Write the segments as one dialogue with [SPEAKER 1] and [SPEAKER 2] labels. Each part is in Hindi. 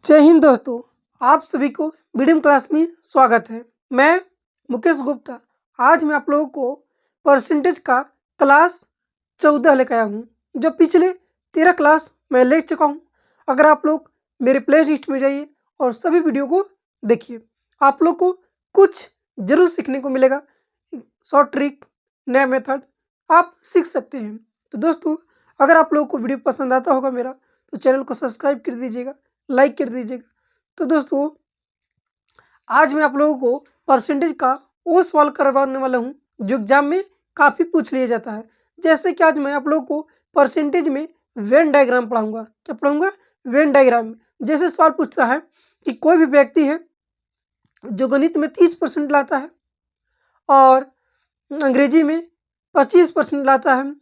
[SPEAKER 1] जय हिंद दोस्तों। आप सभी को मीडियम क्लास में स्वागत है। मैं मुकेश गुप्ता। आज मैं आप लोगों को परसेंटेज का क्लास 14 लेकर आया हूँ, जो पिछले 13 क्लास मैं ले चुका हूँ। अगर आप लोग मेरे प्ले लिस्ट में जाइए और सभी वीडियो को देखिए, आप लोग को कुछ जरूर सीखने को मिलेगा। शॉर्ट ट्रिक, नया मेथड आप सीख सकते हैं। तो दोस्तों, अगर आप लोगों को वीडियो पसंद आता होगा मेरा, तो चैनल को सब्सक्राइब कर दीजिएगा, लाइक कर दीजिएगा। तो दोस्तों, आज मैं आप लोगों को परसेंटेज का वो सवाल करवाने वाला हूँ जो एग्जाम में काफ़ी पूछ लिया जाता है। जैसे कि आज मैं आप लोगों को परसेंटेज में वेन डायग्राम पढ़ाऊंगा। क्या पढ़ाऊंगा? Venn diagram. जैसे सवाल पूछता है कि कोई भी व्यक्ति है जो गणित में 30% लाता है और अंग्रेजी में 25% लाता है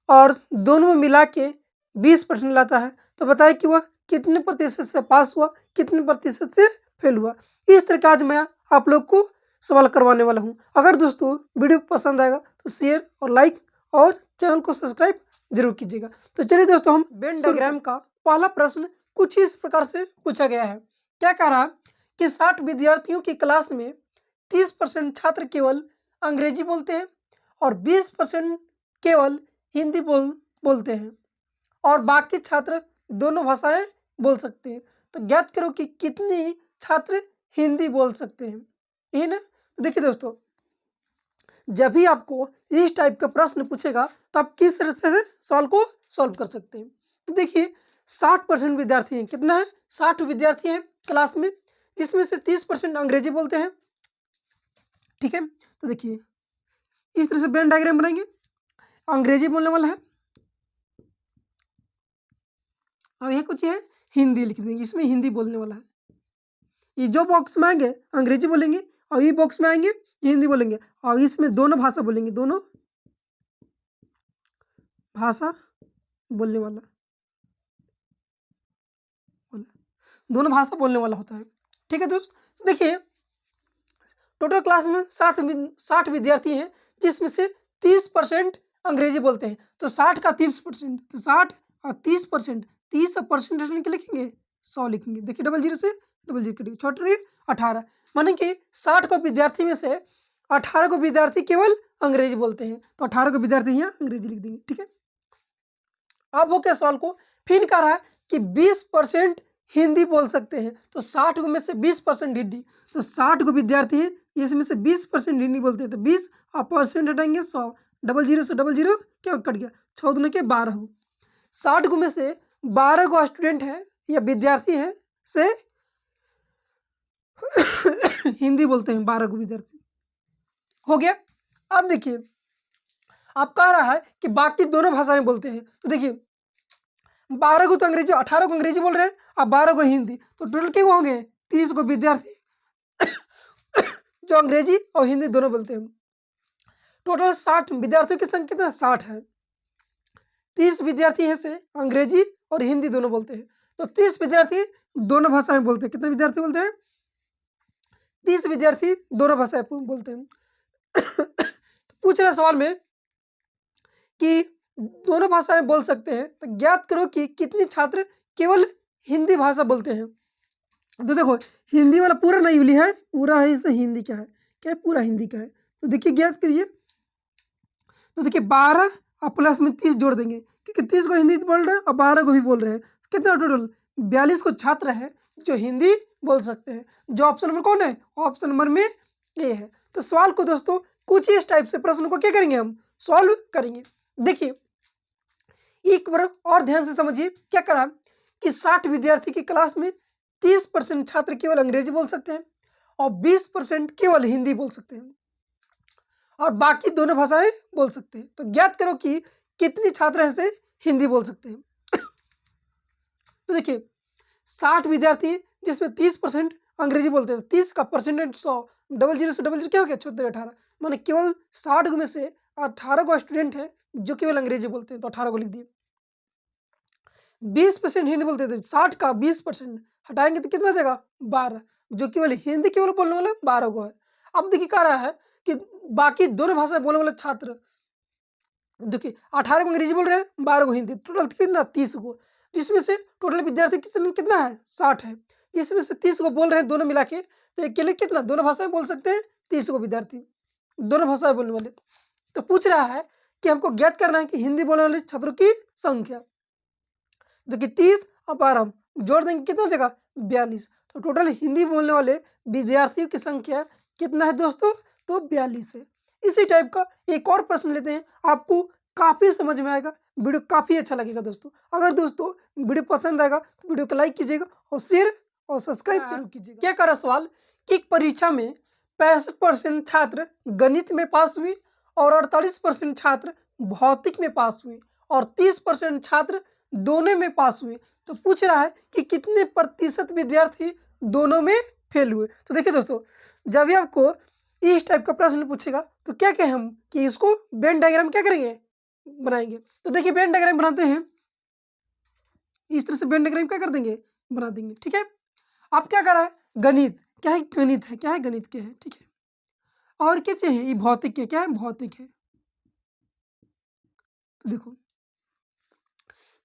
[SPEAKER 1] और दोनों मिला के 20% लाता है, तो बताए कि वह कितने प्रतिशत से पास हुआ, कितने प्रतिशत से फेल हुआ। इस तरह का आज मैं आप लोग को सवाल करवाने वाला हूँ। अगर दोस्तों वीडियो पसंद आएगा तो शेयर और लाइक और चैनल को सब्सक्राइब जरूर कीजिएगा। तो चलिए दोस्तों, हम वेन डायग्राम का पहला प्रश्न कुछ इस प्रकार से पूछा गया है। क्या कह रहा कि 60 विद्यार्थियों की क्लास में 30% छात्र केवल अंग्रेजी बोलते हैं और 20% केवल हिंदी बोलते हैं और बाकी छात्र दोनों भाषाएं बोल सकते हैं। तो ज्ञात करो कि कितनी छात्र हिंदी बोल सकते हैं। यही ना? तो देखिए दोस्तों, जब भी आपको इस टाइप का प्रश्न पूछेगा तो आप किस तरह से सवाल को सॉल्व कर सकते हैं। तो देखिए, 60% विद्यार्थी हैं। कितना है? 60 विद्यार्थी हैं क्लास में, जिसमें से 30% अंग्रेजी बोलते हैं। ठीक है, तो देखिए इस तरह से वेन डायग्राम बनाएंगे। अंग्रेजी बोलने वाला है और ये कुछ है हिंदी लिख देंगे, इसमें हिंदी बोलने वाला है। ये जो बॉक्स में आएंगे अंग्रेजी बोलेंगे और ये बॉक्स में आएंगे हिंदी बोलेंगे और इसमें दोनों भाषा बोलेंगे, दोनों भाषा बोलने वाला दोनों भाषा बोलने वाला होता है। ठीक है दोस्त, देखिए टोटल क्लास में 60 विद्यार्थी हैं, जिसमें से 30% अंग्रेजी बोलते हैं। तो 60 का 30%, तो 60 और 30%, 30 परसेंट के लिखेंगे 100 लिखेंगे। देखिए डबल जीरो से डबल जीरो कटिए, छोटे 18, माने कि 60 को विद्यार्थी में से 18 को विद्यार्थी केवल अंग्रेजी बोलते हैं, तो 18 को विद्यार्थी यहाँ अंग्रेजी लिख देंगे। ठीक है, अब वो क्या सवाल को फिर कह रहा है कि 20% हिंदी बोल सकते हैं। तो 60 में से 20% हिंदी, तो 60 को विद्यार्थी हैं, इसमें से 20% हिंदी बोलते हैं। तो 20 आप परसेंट हटाएंगे 100, डबल जीरो से डबल जीरो क्या कट गया, 14 दूनी के 12 हो। 60 को में से 12 को स्टूडेंट है या विद्यार्थी है से हिंदी बोलते हैं, 12 को विद्यार्थी हो गया। अब देखिए, आप कह रहा है कि बाकी दोनों भाषाएं बोलते हैं। तो देखिए 12 को तो अंग्रेजी, 18 को अंग्रेजी बोल रहे हैं और 12 को हिंदी, तो टोटल क्या होंगे 30 को विद्यार्थी जो अंग्रेजी और हिंदी दोनों बोलते हैं। टोटल 60 विद्यार्थियों की संख्या कितना? 60 है। 30 विद्यार्थी है से अंग्रेजी और हिंदी दोनों बोलते हैं, तो 30 विद्यार्थी दोनों भाषाएं बोलते हैं। कितने विद्यार्थी बोलते हैं? 30 विद्यार्थी दोनों भाषाएं बोलते हैं। तो पूछ रहे सवाल में कि दोनों भाषाएं बोल सकते हैं, तो ज्ञात करो कि कितने छात्र केवल हिंदी भाषा बोलते हैं। तो देखो, हिंदी वाला पूरा नहीं लिया है, पूरा है इसे हिंदी का है, क्या है पूरा हिंदी का है। तो देखिए ज्ञात करिए, तो देखिए 12 और प्लस में 30 जोड़ देंगे, क्योंकि 30 को हिंदी बोल रहे हैं और 12 को भी बोल रहे हैं। कितना टोटल? 42 को छात्र है जो हिंदी बोल सकते हैं। जो ऑप्शन नंबर कौन है? ऑप्शन नंबर में ये है। तो सवाल को दोस्तों कुछ इस टाइप से प्रश्न को क्या करेंगे, हम सॉल्व करेंगे। देखिए एक बार और ध्यान से समझिए, क्या करा कि 60 विद्यार्थी की क्लास में 30% छात्र केवल अंग्रेजी बोल सकते हैं और 20% केवल हिंदी बोल सकते हैं और बाकी दोनों भाषाएं बोल सकते हैं। तो ज्ञात करो कि कितने छात्र ऐसे हिंदी बोल सकते हैं। तो देखिए 60 विद्यार्थी हैं, जिसमें 30% अंग्रेजी बोलते हैं। 30 का परसेंटेज 100, डबल जीरो से डबल जीरो क्या हो गया, 14 18, माने केवल 60 में से 18 को स्टूडेंट है जो केवल अंग्रेजी बोलते हैं, तो 18 को लिख दिए। 20% हिंदी बोलते थे, 60 का 20% हटाएंगे तो कितना बचेगा, 12, जो केवल हिंदी केवल बोलने वाला 12 को है। अब देखिए कह रहा है कि बाकी दोनों भाषा बोलने वाले छात्र, देखिए 18 को अंग्रेजी बोल रहे हैं, 12 को हिंदी, टोटल कितना 30 को, जिसमें से टोटल विद्यार्थी कितना कितना है 60 है। इसमें से 30 को बोल रहे हैं दोनों मिला के, तो अकेले कितना दोनों भाषा में बोल सकते हैं? 30 को विद्यार्थी, दोनों भाषा में बोलने वाले। तो पूछ रहा है कि हमको ज्ञात करना है कि हिंदी बोलने वाले छात्रों की संख्या, जो कि 30 और 12 जोड़ देंगे कितना हो जाएगा? 42। तो टोटल हिंदी बोलने वाले विद्यार्थियों की संख्या कितना है दोस्तों? तो 42 है। इसी टाइप का एक और प्रश्न लेते हैं, आपको काफ़ी समझ में आएगा, वीडियो काफ़ी अच्छा लगेगा दोस्तों। अगर दोस्तों वीडियो पसंद आएगा तो वीडियो को लाइक कीजिएगा और शेयर और सब्सक्राइब जरूर कीजिएगा। क्या कर रहा सवाल कि एक परीक्षा में 65% छात्र गणित में पास हुए और 48% छात्र भौतिक में पास हुए और 30% छात्र दोनों में पास हुए। तो पूछ रहा है कि कितने प्रतिशत विद्यार्थी दोनों में फेल हुए। तो देखिए दोस्तों, जब भी आपको इस टाइप का प्रश्न पूछेगा तो क्या कहें हम कि इसको वेन डायग्राम क्या करेंगे? बनाएंगे। तो देखिए वेन डायग्राम बनाते हैं, इस तरह से वेन डायग्राम क्या कर देंगे? बना देंगे। ठीक है, आप क्या कर रहा है? गणित क्या है? गणित है, क्या है? गणित के है। ठीक है, और क्या चाहिए? ये भौतिक के, क्या है? भौतिक है। तो देखो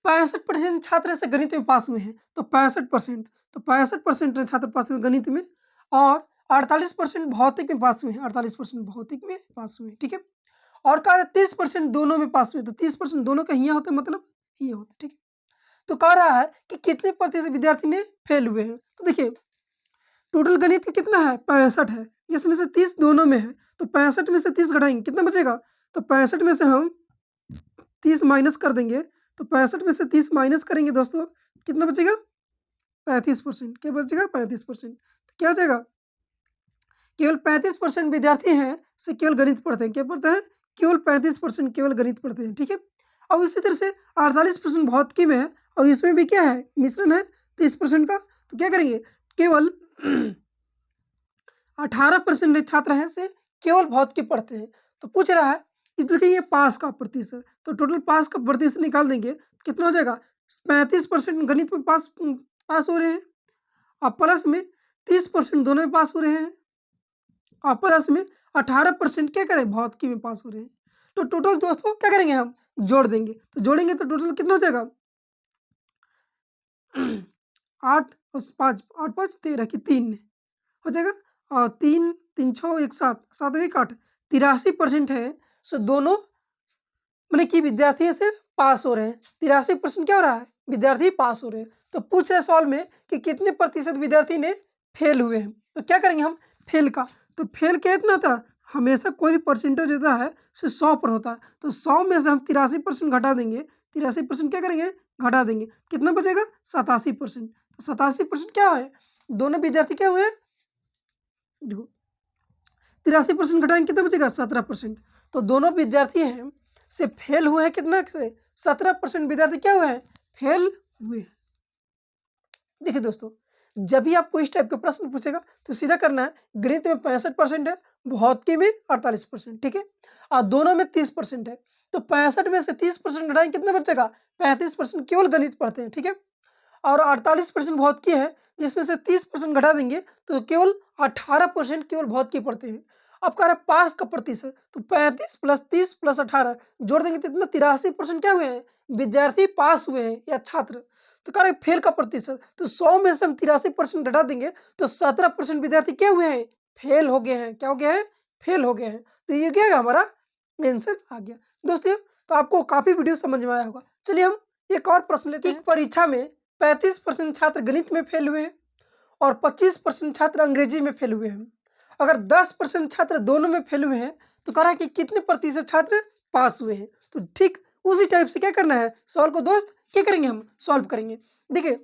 [SPEAKER 1] 65% छात्र ऐसे गणित में पास हुए हैं, तो 65%, तो 65% छात्र पास हुए गणित में और 48% भौतिक में पास हुए हैं, 48% भौतिक में पास हुए हैं। ठीक है, और कह रहा है 30% दोनों में पास हुए, तो 30% दोनों का हिया होता है, मतलब हिया होता है। ठीक है, तो कह रहा है कि कितने प्रतिशत विद्यार्थी ने फेल हुए हैं। तो देखिए टोटल गणित का कितना है? 65 है, जिसमें से 30 दोनों में है, तो 65 में से 30 घटाएंगे कितना बचेगा? तो 65 में से हम 30 माइनस कर देंगे, तो 65 में से 30 माइनस करेंगे दोस्तों, कितना बचेगा? 35%। क्या बचेगा? 35%। तो क्या हो जाएगा? केवल 35% विद्यार्थी हैं से केवल गणित पढ़ते हैं। क्या पढ़ते हैं? केवल 35% केवल गणित पढ़ते हैं। ठीक है, अब इसी तरह से 48% भौतिकी में है और इसमें भी क्या है? मिश्रण है 30% का। तो क्या करेंगे? केवल 18% छात्र हैं से केवल भौतिकी पढ़ते हैं। तो पूछ रहा है कि देखेंगे पास का प्रतिशत, तो टोटल पास का प्रतिशत निकाल देंगे, कितना हो जाएगा? 35% गणित में पास पास हो रहे हैं और प्लस में 30% दोनों में पास हो रहे हैं और प्लस में 18% क्या करें? भौतिकी में पास हो रहे हैं। तो टोटल दोस्तों क्या करेंगे? हम जोड़ देंगे, तो जोड़ेंगे तो टोटल कितना हो जाएगा? 8 और 5, 8 5 13 की 3 हो जाएगा और 3 3 6 1 7 7 1 8, 83% है। सो दोनों मैंने कि विद्यार्थी से पास हो रहे हैं। 83% क्या हो रहा है? विद्यार्थी पास हो रहे हैं। तो पूछ रहे सवाल में कि कितने प्रतिशत विद्यार्थी ने फेल हुए हैं। तो क्या करेंगे हम? फेल का, तो फेल क्या इतना था? हमेशा कोई भी परसेंटेज होता है से 100 पर होता है, तो 100 में से हम 83% घटा देंगे। 83% क्या करेंगे? घटा देंगे, कितना बचेगा? 87%। तो 87% क्या है? दोनों विद्यार्थी क्या हुए? देखो 83% घटाएंगे कितना बचेगा? 17%। तो दोनों विद्यार्थी हैं से फेल हुए हैं कितना से? 17% विद्यार्थी क्या हुए हैं? फेल हुए हैं। देखिए दोस्तों, जब भी आपको इस टाइप का प्रश्न पूछेगा तो सीधा करना है, गणित में 65% है, भौतिकी में 48%। ठीक है, और दोनों में 30% है, तो 65 में से 30% घटाएंगे कितना बचेगा? 35% केवल गणित पढ़ते हैं। ठीक है, और 48% भौतिकी है, जिसमें से 30% घटा देंगे तो केवल 18% केवल भौतिकी पढ़ते हैं। अब कह रहा है पास का प्रतिशत, तो 35 प्लस 30 प्लस 18 जोड़ देंगे तो इतना 83% क्या हुए हैं? विद्यार्थी पास हुए हैं या छात्र। तो कह रहे फेल का प्रतिशत, तो 100 में से हम 83% घटा देंगे तो 17% विद्यार्थी क्या हुए हैं? फेल हो गए हैं। क्या हो गया है? फेल हो गए हैं। तो ये क्या है? हमारा आंसर आ गया। दोस्तों तो आपको काफी वीडियो समझ में आया होगा। चलिए हम एक और प्रश्न लेते हैं। परीक्षा में 35% छात्र गणित में फेल हुए हैं और 25% छात्र अंग्रेजी में फेल हुए हैं। अगर 10% छात्र दोनों में फेल हुए हैं तो कह रहा है कि कितने प्रतिशत छात्र पास हुए हैं। तो ठीक उसी टाइप से क्या करना है सवाल को दोस्त, क्या करेंगे? हम सॉल्व करेंगे। देखिए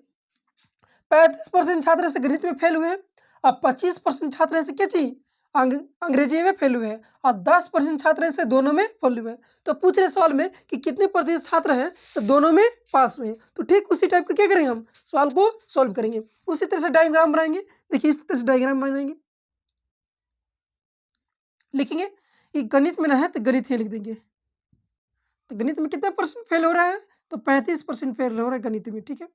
[SPEAKER 1] 35% छात्र ऐसे गणित में फेल हुए हैं और 25% छात्र ऐसे क्या चाहिए? अंग्रेजी में फेल हुए हैं और 10% छात्र ऐसे दोनों में फेल हुए हैं। तो पूछ रहे सवाल में कि कितने प्रतिशत छात्र हैं से दोनों में पास हुए हैं। तो ठीक उसी टाइप का क्या करेंगे? हम सवाल को सॉल्व करेंगे। उसी तरह से डायग्राम बनाएंगे। देखिए इस तरह से डायग्राम बनाएंगे, लिखेंगे कि गणित में ना है तो गणित ही लिख देंगे। तो गणित में कितना परसेंट फेल हो रहा है? तो 35% फेल हो रहा है गणित में। ठीक है,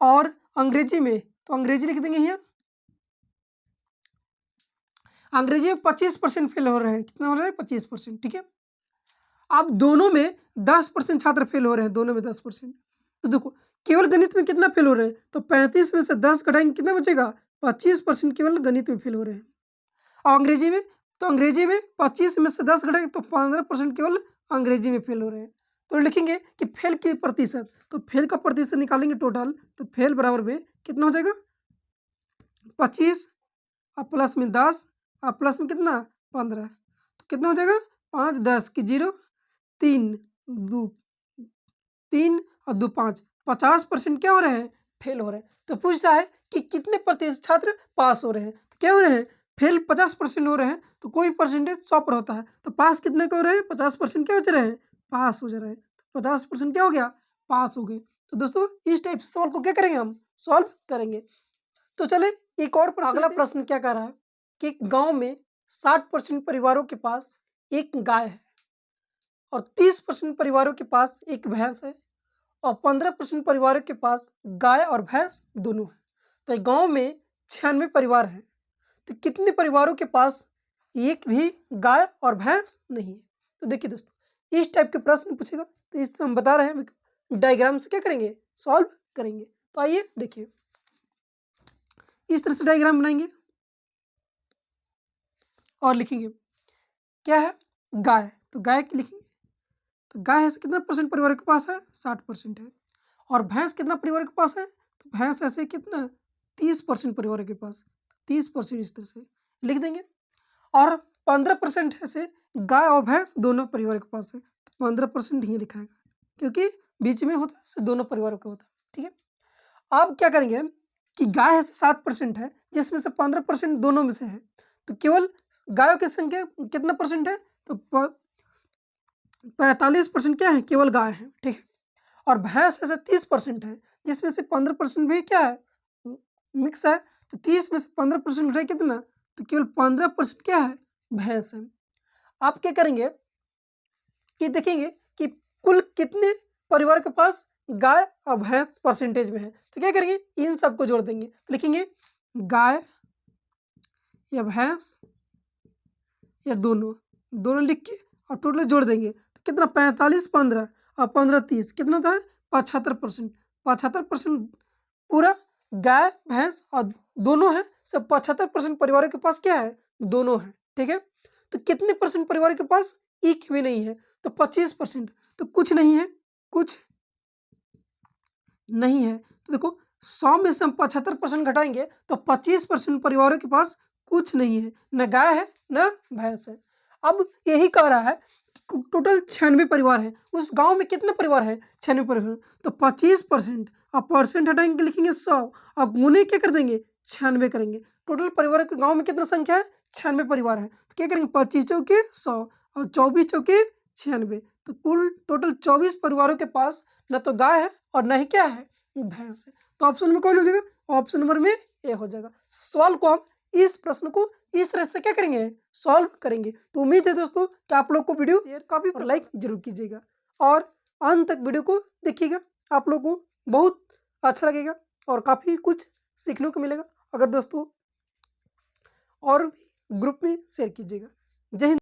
[SPEAKER 1] और अंग्रेजी में तो अंग्रेजी लिख देंगे यहाँ। अंग्रेजी में 25% फेल हो रहे हैं। कितना हो रहा है? 25%। ठीक है, अब दोनों में 10% छात्र फेल हो रहे हैं, दोनों में 10%। तो देखो केवल गणित में कितना फेल हो रहे हैं, तो 35 में से 10 घटाएंगे कितना बचेगा, 25% केवल गणित में फेल हो रहे हैं। और अंग्रेजी में, तो अंग्रेजी में 25 में से 10 घटाएंगे तो 15% केवल अंग्रेजी में फेल हो रहे हैं। तो लिखेंगे कि फेल की प्रतिशत, तो फेल का प्रतिशत निकालेंगे टोटल, तो फेल बराबर में कितना हो जाएगा 25 और प्लस में 10 और प्लस में कितना 15, तो कितना हो जाएगा 5 10 की 0 3 2 3 और 2 5, 50% क्या हो रहे हैं, फेल हो रहे हैं। तो पूछ रहा है कि कितने प्रतिशत छात्र पास हो रहे हैं, तो क्या हो रहे हैं, फेल 50% हो रहे हैं, तो कोई परसेंटेज 100 पर होता है, तो पास कितने का हो रहे हैं, 50% क्या हो रहे हैं, पास हो जा रहे हैं। तो 50% क्या हो गया, पास हो गए। तो दोस्तों इस टाइप से सवाल को क्या करेंगे, हम सॉल्व करेंगे। तो चले एक और प्रश्न, अगला प्रश्न क्या कह रहा है कि गांव में 60% परिवारों के पास एक गाय है और 30% परिवारों के पास एक भैंस है और 15% परिवारों के पास गाय और भैंस दोनों है। तो गांव में 96 परिवार हैं, तो कितने परिवारों के पास एक भी गाय और भैंस नहीं है। तो देखिए दोस्तों इस टाइप के प्रश्न पूछेगा, तो इसमें हम बता रहे हैं डायग्राम से क्या करेंगे, सॉल्व करेंगे। तो आइए देखिए, इस तरह से डायग्राम बनाएंगे और लिखेंगे क्या है, गाय, तो गाय की लिखेंगे, तो गाय ऐसे कितना परसेंट परिवार के पास है, 60% है। और भैंस कितना परिवार के पास है, तो भैंस ऐसे कितना 30% परिवार के पास, 30% इस तरह से लिख देंगे। और 15% ऐसे गाय और भैंस दोनों परिवार के पास है, तो 15% ही लिखाएगा क्योंकि बीच में होता है दोनों परिवारों का होता है। ठीक है, अब क्या करेंगे कि गाय ऐसे 7% है जिसमें से 15% दोनों में से है, तो केवल गायों की संख्या कितना परसेंट है, तो 45% क्या है, केवल गाय है। ठीक है, और भैंस ऐसे 30% है जिसमें से 15% भी क्या है, मिक्स है, तो 30 में से 15% घटाए कितना, तो केवल 15% क्या है, भैंस है। आप क्या करेंगे कि देखेंगे कि कुल कितने परिवार के पास गाय और भैंस परसेंटेज में है, तो क्या करेंगे इन सबको जोड़ देंगे, तो लिखेंगे गाय या भैंस या दोनों, दोनों लिख के और टोटल जोड़ देंगे, तो कितना 45 15 और 15 30 कितना होता है 75%। 75% पूरा गाय भैंस और दोनों है, सब 75% परिवारों के पास क्या है, दोनों है। ठीक है, तो कितने परसेंट परिवार के पास एक भी नहीं है, तो 25%, तो कुछ नहीं है, कुछ नहीं है। तो देखो 100 में से हम 75% घटाएंगे तो 25% परिवारों के पास कुछ नहीं है, न गाय है न भैंस है। अब यही कह रहा है कि टोटल 96 परिवार है, उस गांव में कितने परिवार है, 96 परिवार, तो 25% अब परसेंट हटाएंगे लिखेंगे 100, अब गुने क्या कर देंगे 96 करेंगे। टोटल परिवार के गांव में कितना संख्या है, 96 परिवार है, तो क्या करेंगे 25 चौके 100 और 24 चौके 96, तो कुल टोटल 24 परिवारों के पास न तो गाय है और न ही क्या है, भैंस है। तो ऑप्शन में कौन हो जाएगा, ऑप्शन नंबर में ए हो जाएगा। सवाल को हम इस प्रश्न को इस तरह से क्या करेंगे, सॉल्व करेंगे। तो उम्मीद है दोस्तों कि आप लोग को वीडियो शेयर काफी और लाइक जरूर कीजिएगा और अंत तक वीडियो को देखिएगा, आप लोग को बहुत अच्छा लगेगा और काफी कुछ सीखने को मिलेगा। अगर दोस्तों और भी ग्रुप में शेयर कीजिएगा। जय हिंद।